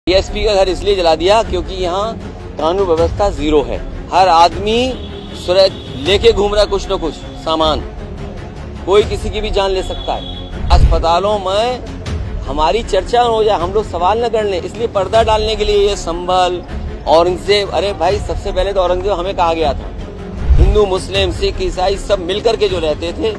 DSP का घर इसलिए जला दिया क्योंकि यहाँ कानून व्यवस्था जीरो है। हर आदमी लेके घूम रहा है कुछ न कुछ सामान, कोई किसी की भी जान ले सकता है। अस्पतालों में हमारी चर्चा हो जाए, हम लोग सवाल न कर लें, इसलिए पर्दा डालने के लिए ये संभल औरंगजेब। अरे भाई, सबसे पहले तो औरंगजेब हमें कहा गया था। हिंदू मुस्लिम सिख ईसाई सब मिलकर के जो रहते थे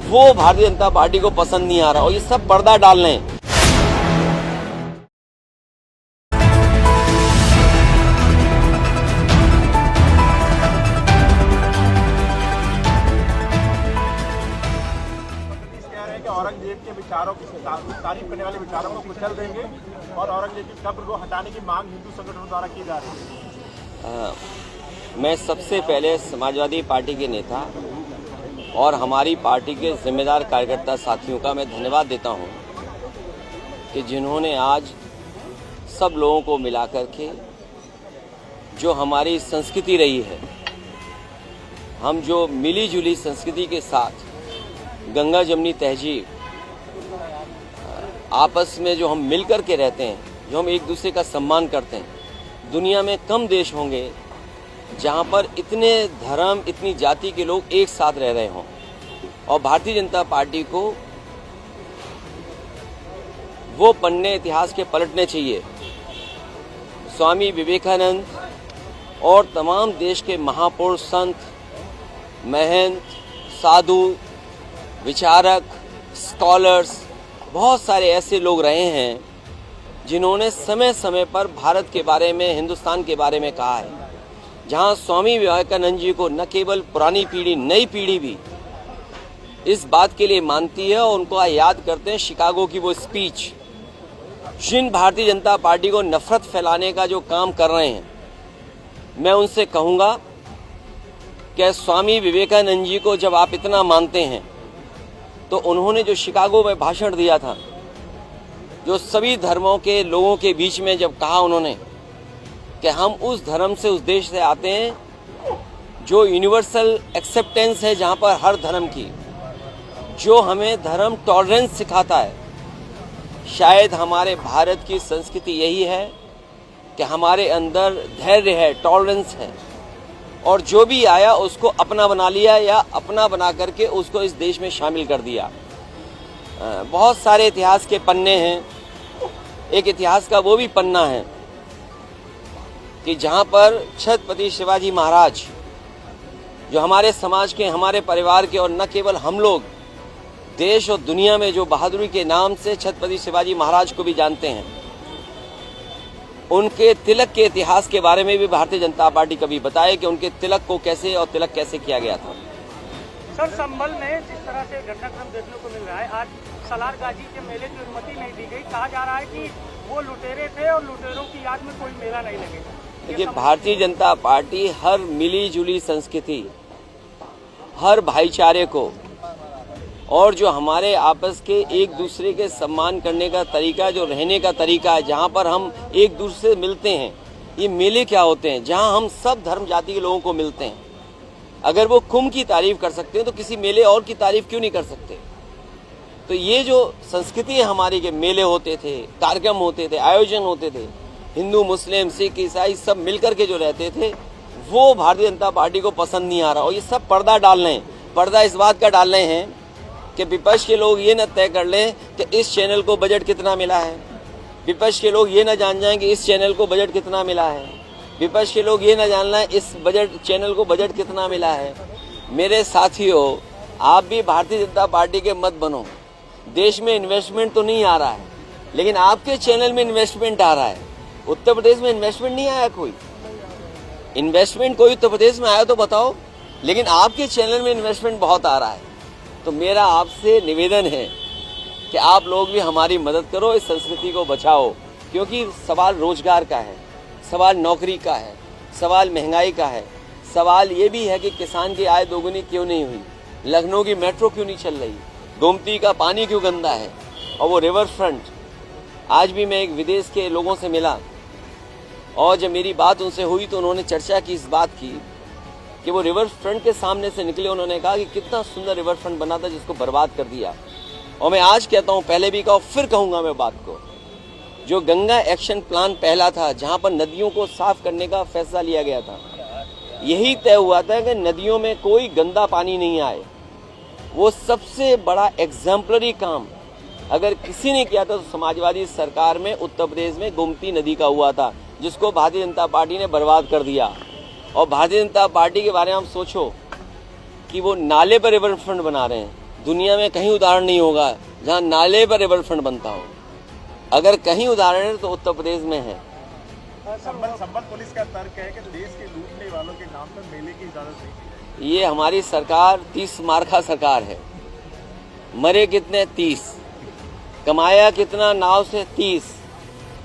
वो भारतीय जनता पार्टी को पसंद नहीं आ रहा, और ये सब पर्दा डाल रहे हैं। औरंगजेब के विचारों की तारीफ करने वाले विचारों को कुचल देंगे और औरंगजेब की कब्र को हटाने की मांग हिंदू संगठनों द्वारा की जा रही है। मैं सबसे पहले समाजवादी पार्टी के नेता और हमारी पार्टी के जिम्मेदार कार्यकर्ता साथियों का मैं धन्यवाद देता हूं कि जिन्होंने आज सब लोगों को मिलाकर के जो हमारी संस्कृति रही है, हम जो मिली जुली संस्कृति के साथ गंगा जमनी तहजीब, आपस में जो हम मिलकर के रहते हैं, जो हम एक दूसरे का सम्मान करते हैं। दुनिया में कम देश होंगे जहां पर इतने धर्म इतनी जाति के लोग एक साथ रह रहे हों, और भारतीय जनता पार्टी को वो पन्ने इतिहास के पलटने चाहिए। स्वामी विवेकानंद और तमाम देश के महापुरुष, संत, महंत, साधु, विचारक, स्कॉलर्स, बहुत सारे ऐसे लोग रहे हैं जिन्होंने समय समय पर भारत के बारे में, हिंदुस्तान के बारे में कहा है। जहां स्वामी विवेकानंद जी को न केवल पुरानी पीढ़ी, नई पीढ़ी भी इस बात के लिए मानती है और उनको याद करते हैं शिकागो की वो स्पीच। जिन भारतीय जनता पार्टी को नफरत फैलाने का जो काम कर रहे हैं, मैं उनसे कहूँगा कि स्वामी विवेकानंद जी को जब आप इतना मानते हैं तो उन्होंने जो शिकागो में भाषण दिया था, जो सभी धर्मों के लोगों के बीच में जब कहा उन्होंने कि हम उस धर्म से, उस देश से आते हैं जो यूनिवर्सल एक्सेप्टेंस है, जहां पर हर धर्म की, जो हमें धर्म टॉलरेंस सिखाता है। शायद हमारे भारत की संस्कृति यही है कि हमारे अंदर धैर्य है, टॉलरेंस है, और जो भी आया उसको अपना बना लिया या अपना बना करके उसको इस देश में शामिल कर दिया। बहुत सारे इतिहास के पन्ने हैं। एक इतिहास का वो भी पन्ना है कि जहां पर छत्रपति शिवाजी महाराज, जो हमारे समाज के, हमारे परिवार के, और न केवल हम लोग, देश और दुनिया में जो बहादुरी के नाम से छत्रपति शिवाजी महाराज को भी जानते हैं, उनके तिलक के इतिहास के बारे में भी भारतीय जनता पार्टी कभी बताए कि उनके तिलक को कैसे और तिलक कैसे किया गया था। सर, संभल में जिस तरह से घटनाक्रम देखने को मिल रहा है, आज सलार गाजी के मेले की अनुमति नहीं दी गई। कहा जा रहा है कि वो लुटेरे थे और लुटेरों की याद में कोई मेला नहीं लगेगा। देखिए, भारतीय जनता पार्टी हर मिली जुली संस्कृति, हर भाईचारे को, और जो हमारे आपस के एक दूसरे के सम्मान करने का तरीका, जो रहने का तरीका है, जहाँ पर हम एक दूसरे से मिलते हैं। ये मेले क्या होते हैं? जहाँ हम सब धर्म जाति के लोगों को मिलते हैं। अगर वो कुंभ की तारीफ कर सकते हैं तो किसी मेले और की तारीफ क्यों नहीं कर सकते? तो ये जो संस्कृति है हमारी, के मेले होते थे, कार्यक्रम होते थे, आयोजन होते थे, हिंदू मुस्लिम सिख ईसाई सब मिलकर के जो रहते थे, वो भारतीय जनता पार्टी को पसंद नहीं आ रहा, और ये सब पर्दा डाल रहे हैं। पर्दा इस बात का डाल रहे हैं कि विपक्ष के लोग ये न तय कर लें कि इस चैनल को बजट कितना मिला है, विपक्ष के लोग ये न जान जाएं कि इस चैनल को बजट कितना मिला है, विपक्ष के लोग ये न जान लें इस चैनल को बजट कितना मिला है। मेरे साथियों, आप भी भारतीय जनता पार्टी के मत बनो। देश में इन्वेस्टमेंट तो नहीं आ रहा है, लेकिन आपके चैनल में इन्वेस्टमेंट आ रहा है। उत्तर प्रदेश में इन्वेस्टमेंट नहीं आया, कोई इन्वेस्टमेंट कोई उत्तर प्रदेश में आया तो बताओ, लेकिन आपके चैनल में इन्वेस्टमेंट बहुत आ रहा है। तो मेरा आपसे निवेदन है कि आप लोग भी हमारी मदद करो, इस संस्कृति को बचाओ, क्योंकि सवाल रोजगार का है, सवाल नौकरी का है, सवाल महंगाई का है, सवाल ये भी है कि किसान की आय दोगुनी क्यों नहीं हुई, लखनऊ की मेट्रो क्यों नहीं चल रही, गोमती का पानी क्यों गंदा है, और वो रिवर फ्रंट। आज भी मैं एक विदेश के लोगों से मिला, और जब मेरी बात उनसे हुई तो उन्होंने चर्चा की, इस बात की कि वो रिवर फ्रंट के सामने से निकले। उन्होंने कहा कि कितना सुंदर रिवर फ्रंट बना था जिसको बर्बाद कर दिया। और मैं आज कहता हूं, पहले भी कहा, फिर कहूंगा मैं बात को, जो गंगा एक्शन प्लान पहला था, जहां पर नदियों को साफ करने का फैसला लिया गया था, यही तय हुआ था कि नदियों में कोई गंदा पानी नहीं आए। वो सबसे बड़ा एग्जाम्पलरी काम अगर किसी ने किया था तो समाजवादी सरकार में उत्तर प्रदेश में गोमती नदी का हुआ था, जिसको भारतीय जनता पार्टी ने बर्बाद कर दिया। और भारतीय जनता पार्टी के बारे में आप सोचो कि वो नाले पर रिवर फ्रंट बना रहे हैं। दुनिया में कहीं उदाहरण नहीं होगा जहां नाले पर रिवर फ्रंट बनता हो। अगर कहीं उदाहरण है तो उत्तर प्रदेश में है। संबल पुलिस का तर्क है कि देश के लूटने वालों के नाम पर मेले की इजाजत नहीं। ये हमारी सरकार 30 मार्का सरकार है। मरे कितने? 30। कमाया कितना नाव से? 30।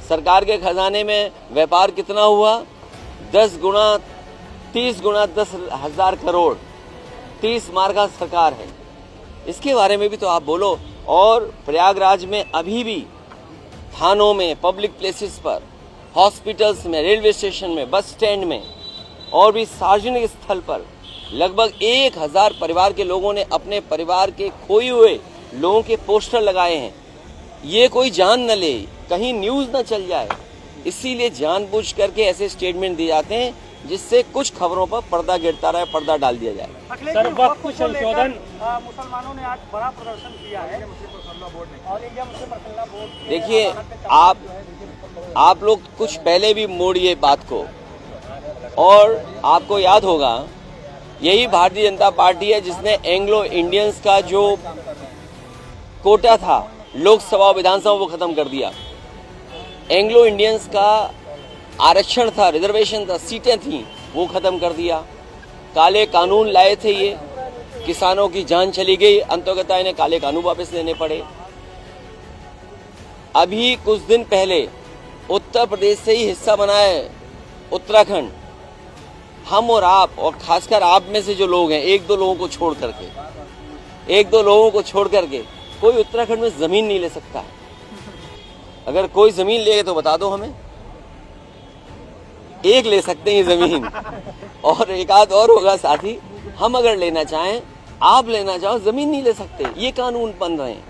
सरकार के खजाने में व्यापार कितना हुआ? 10 गुना 30 गुना 10,000 करोड़। 30 मार्का सरकार है। इसके बारे में भी तो आप बोलो। और प्रयागराज में अभी भी थानों में, पब्लिक प्लेसेस पर, हॉस्पिटल्स में, रेलवे स्टेशन में, बस स्टैंड में और भी सार्वजनिक स्थल पर लगभग 1000 परिवार के लोगों ने अपने परिवार के खोए हुए लोगों के पोस्टर लगाए हैं। ये कोई जान न ले, कहीं न्यूज न चल जाए, इसीलिए जानबूझ करके ऐसे स्टेटमेंट दिए जाते हैं जिससे कुछ खबरों पर पर्दा गिरता रहे, पर्दा डाल दिया जाए। सर, वक्फ संशोधन मुसलमानों ने आज बड़ा प्रदर्शन किया है और इंडिया मुस्लिम पर्सनल बोर्ड। देखिए, आप लोग कुछ पहले भी मोड़िए बात को, और आपको याद होगा यही भारतीय जनता पार्टी है जिसने एंग्लो इंडियंस का जो कोटा था लोकसभा और विधानसभा वो खत्म कर दिया। एंग्लो इंडियंस का आरक्षण था, रिजर्वेशन था, सीटें थी, वो खत्म कर दिया। काले कानून लाए थे, ये किसानों की जान चली गई, अंततः इन्हें काले कानून वापस लेने पड़े। अभी कुछ दिन पहले उत्तर प्रदेश से ही हिस्सा बना है उत्तराखंड। हम और आप, और खासकर आप में से जो लोग हैं, एक दो लोगों को छोड़ करके कोई उत्तराखंड में जमीन नहीं ले सकता है। अगर कोई जमीन ले तो बता दो हमें। एक ले सकते हैं जमीन, और एक आध और होगा साथी। हम अगर लेना चाहें, आप लेना चाहो, जमीन नहीं ले सकते। ये कानून बन रहे हैं।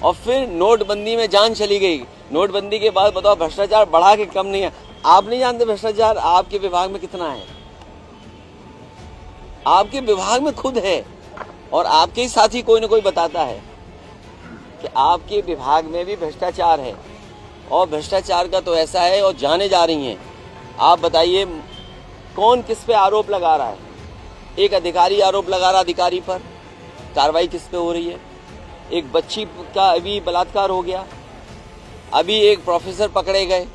और फिर नोटबंदी में जान चली गई। नोटबंदी के बाद बताओ भ्रष्टाचार बढ़ा के कम नहीं है। आप नहीं जानते भ्रष्टाचार आपके विभाग में कितना है। आपके विभाग में खुद है, और आपके ही साथी कोई ना कोई बताता है कि आपके विभाग में भी भ्रष्टाचार है। और भ्रष्टाचार का तो ऐसा है, और जाने जा रही हैं। आप बताइए कौन किस पे आरोप लगा रहा है? एक अधिकारी आरोप लगा रहा अधिकारी पर, कार्रवाई किस पे हो रही है? एक बच्ची का अभी बलात्कार हो गया, अभी एक प्रोफेसर पकड़े गए,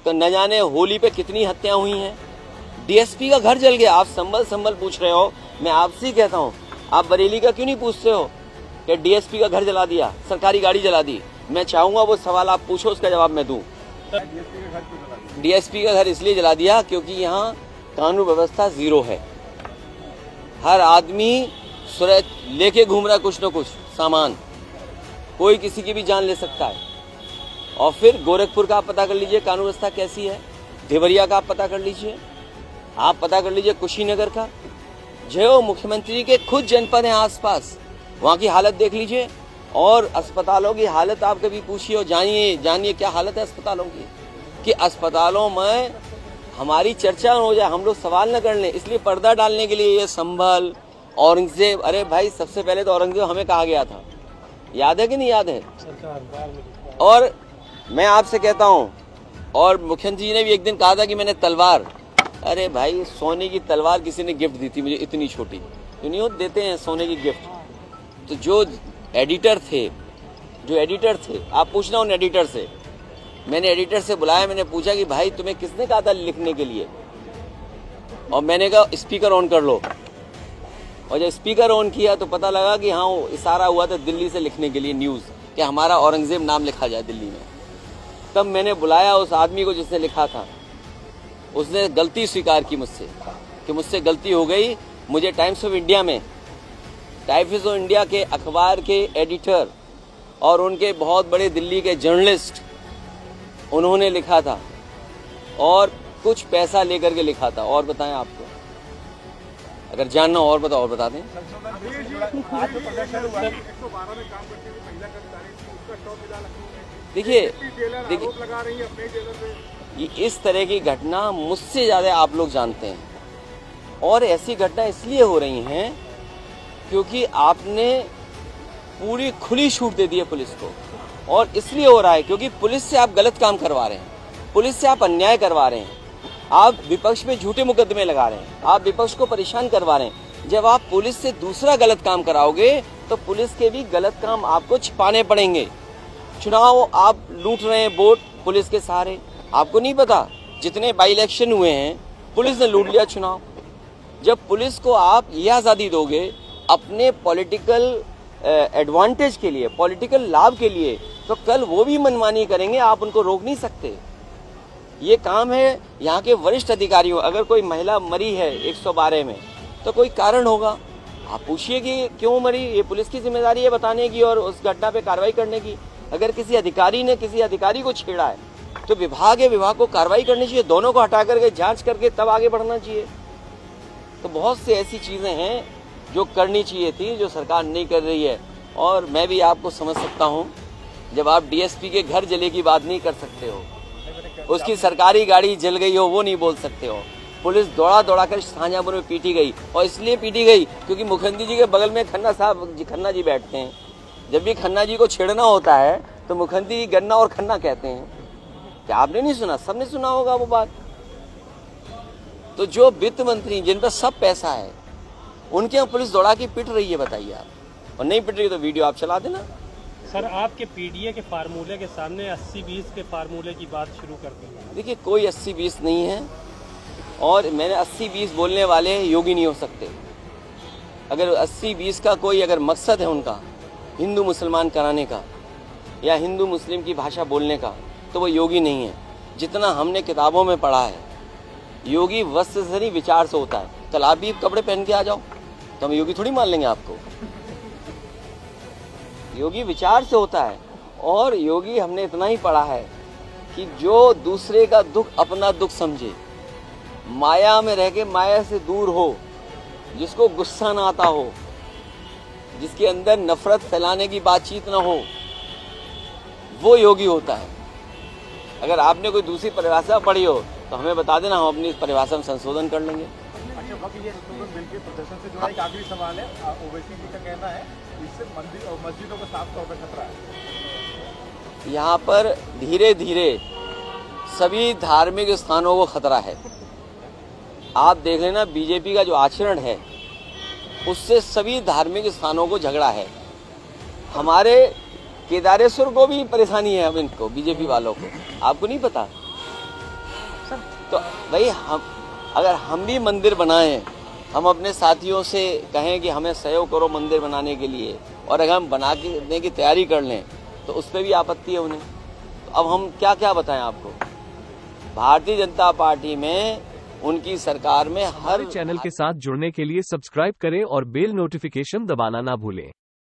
तो न जाने होली पे कितनी हत्याएं हुई हैं। डीएसपी का घर जल गया। आप संभल पूछ रहे हो, मैं आपसे ही कहता हूं, आप बरेली का क्यों नहीं पूछते हो कि डीएसपी का घर जला दिया, सरकारी गाड़ी जला दी? मैं चाहूंगा वो सवाल आप पूछो, उसका जवाब मैं दूं। डीएसपी का घर इसलिए जला दिया क्योंकि यहाँ कानून व्यवस्था जीरो है। हर आदमी लेके घूम रहा है कुछ न कुछ सामान, कोई किसी की भी जान ले सकता है। और फिर गोरखपुर का आप पता कर लीजिए कानून व्यवस्था कैसी है, देवरिया का आप पता कर लीजिए, आप पता कर लीजिए कुशीनगर का, जो मुख्यमंत्री के खुद जनपद हैं आसपास, वहाँ की हालत देख लीजिए। और अस्पतालों की हालत आप कभी पूछिए और जानिए क्या हालत है अस्पतालों की, कि अस्पतालों में हमारी चर्चा हो जाए, हम लोग सवाल न कर लें। इसलिए पर्दा डालने के लिए ये संभल, औरंगजेब, अरे भाई सबसे पहले तो औरंगजेब हमें कहा गया था, याद है कि नहीं याद है? और मैं आपसे कहता हूँ, और मुख्यमंत्री जी ने भी एक दिन कहा था कि मैंने तलवार, अरे भाई सोने की तलवार किसी ने गिफ्ट दी थी मुझे, इतनी छोटी, तो नहीं देते हैं सोने की गिफ्ट। तो जो एडिटर थे, आप पूछना उन एडिटर से। मैंने एडिटर से बुलाया, मैंने पूछा कि भाई तुम्हें किसने कहा था लिखने के लिए? और मैंने कहा स्पीकर ऑन कर लो। और जब स्पीकर ऑन किया तो पता लगा कि हाँ इशारा हुआ था दिल्ली से लिखने के लिए न्यूज़, कि हमारा औरंगजेब नाम लिखा जाए दिल्ली में। तब मैंने बुलाया उस आदमी को जिसने लिखा था। उसने गलती स्वीकार की मुझसे, कि मुझसे गलती हो गई। मुझे टाइम्स ऑफ इंडिया के अखबार के एडिटर और उनके बहुत बड़े दिल्ली के जर्नलिस्ट, उन्होंने लिखा था, और कुछ पैसा लेकर के लिखा था। और बताएं आपको, अगर जानना और बताओ और बता दें। देखिए आरोप लगा रही है अपने जेलर पे। ये इस तरह की घटना मुझसे ज़्यादा आप लोग जानते हैं, और ऐसी घटना इसलिए हो रही हैं क्योंकि आपने पूरी खुली छूट दे दी है पुलिस को, और इसलिए हो रहा है क्योंकि पुलिस से आप गलत काम करवा रहे हैं, पुलिस से आप अन्याय करवा रहे हैं, आप विपक्ष पे झूठे मुकदमे लगा रहे हैं, आप विपक्ष को परेशान करवा रहे हैं। जब आप पुलिस से दूसरा गलत काम कराओगे तो पुलिस के भी गलत काम आपको छिपाने पड़ेंगे। चुनाव आप लूट रहे हैं वोट पुलिस के सहारे, आपको नहीं पता जितने बाई इलेक्शन हुए हैं पुलिस ने लूट लिया चुनाव। जब पुलिस को आप ये आज़ादी दोगे अपने पॉलिटिकल एडवांटेज के लिए, पॉलिटिकल लाभ के लिए, तो कल वो भी मनमानी करेंगे, आप उनको रोक नहीं सकते। ये काम है यहाँ के वरिष्ठ अधिकारियों। अगर कोई महिला मरी है 112 में तो कोई कारण होगा, आप पूछिए कि क्यों मरी, ये पुलिस की जिम्मेदारी है बताने की और उस घटना पे कार्रवाई करने की। अगर किसी अधिकारी ने किसी अधिकारी को छेड़ा है तो विभाग को कार्रवाई करनी चाहिए, दोनों को हटा करके जांच करके तब आगे बढ़ना चाहिए। तो बहुत सी ऐसी चीजें हैं जो करनी चाहिए थी, जो सरकार नहीं कर रही है। और मैं भी आपको समझ सकता हूं, जब आप डीएसपी के घर जले की बात नहीं कर सकते हो, उसकी सरकारी गाड़ी जल गई हो वो नहीं बोल सकते हो, पुलिस दौड़ा दौड़ा कर शाहजहांपुर में पीटी गई, और इसलिए पीटी गई क्योंकि मुखर्जी जी के बगल में खन्ना जी बैठते हैं। जब भी खन्ना जी को छेड़ना होता है तो मुखर्जी जी गन्ना और खन्ना कहते हैं। क्या आपने नहीं सुना? सबने सुना होगा वो बात। तो जो वित्त मंत्री जिन पर सब पैसा है उनके यहाँ पुलिस दौड़ा के पिट रही है, बताइए आप। और नहीं पिट रही तो वीडियो आप चला देना। सर, आपके पीडीए के फार्मूले के सामने 80-20 के फार्मूले की बात शुरू कर दी। देखिए कोई 80-20 नहीं है, और मैंने 80-20 बोलने वाले योगी नहीं हो सकते। अगर 80-20 का कोई अगर मकसद है उनका हिंदू मुसलमान कराने का या हिंदू मुस्लिम की भाषा बोलने का, तो वो योगी नहीं है। जितना हमने किताबों में पढ़ा है, योगी वस्त्र से नहीं विचार से होता है। कल आप भी कपड़े पहन के आ जाओ तो हम योगी थोड़ी मान लेंगे आपको। योगी विचार से होता है, और योगी हमने इतना ही पढ़ा है कि जो दूसरे का दुख अपना दुख समझे, माया में रह के माया से दूर हो, जिसको गुस्सा ना आता हो, जिसके अंदर नफरत फैलाने की बातचीत ना हो, वो योगी होता है। अगर आपने कोई दूसरी परिभाषा पढ़ी हो तो हमें बता देना, हम अपनी परिभाषा में संशोधन कर लेंगे। अच्छा, वक्त ये बिल के प्रदर्शन से जुड़ा एक आखिरी सवाल है। ओवैसी जी का कहना है इससे मस्जिदों को साफ तौर पर खतरा है। यहाँ पर धीरे धीरे सभी धार्मिक स्थानों को खतरा है। आप देख लेना, बीजेपी का जो आचरण है उससे सभी धार्मिक स्थानों को झगड़ा है। हमारे केदारेश्वर को भी परेशानी है, अब इनको बीजेपी वालों को, आपको नहीं पता? तो भाई अगर हम भी मंदिर बनाएं, हम अपने साथियों से कहें कि हमें सहयोग करो मंदिर बनाने के लिए, और अगर हम बनाने की तैयारी कर लें तो उस पर भी आपत्ति है उन्हें। तो अब हम क्या क्या बताएं आपको? भारतीय जनता पार्टी में, उनकी सरकार में हर चैनल के साथ जुड़ने के लिए सब्सक्राइब करें और बेल नोटिफिकेशन दबाना ना भूलें।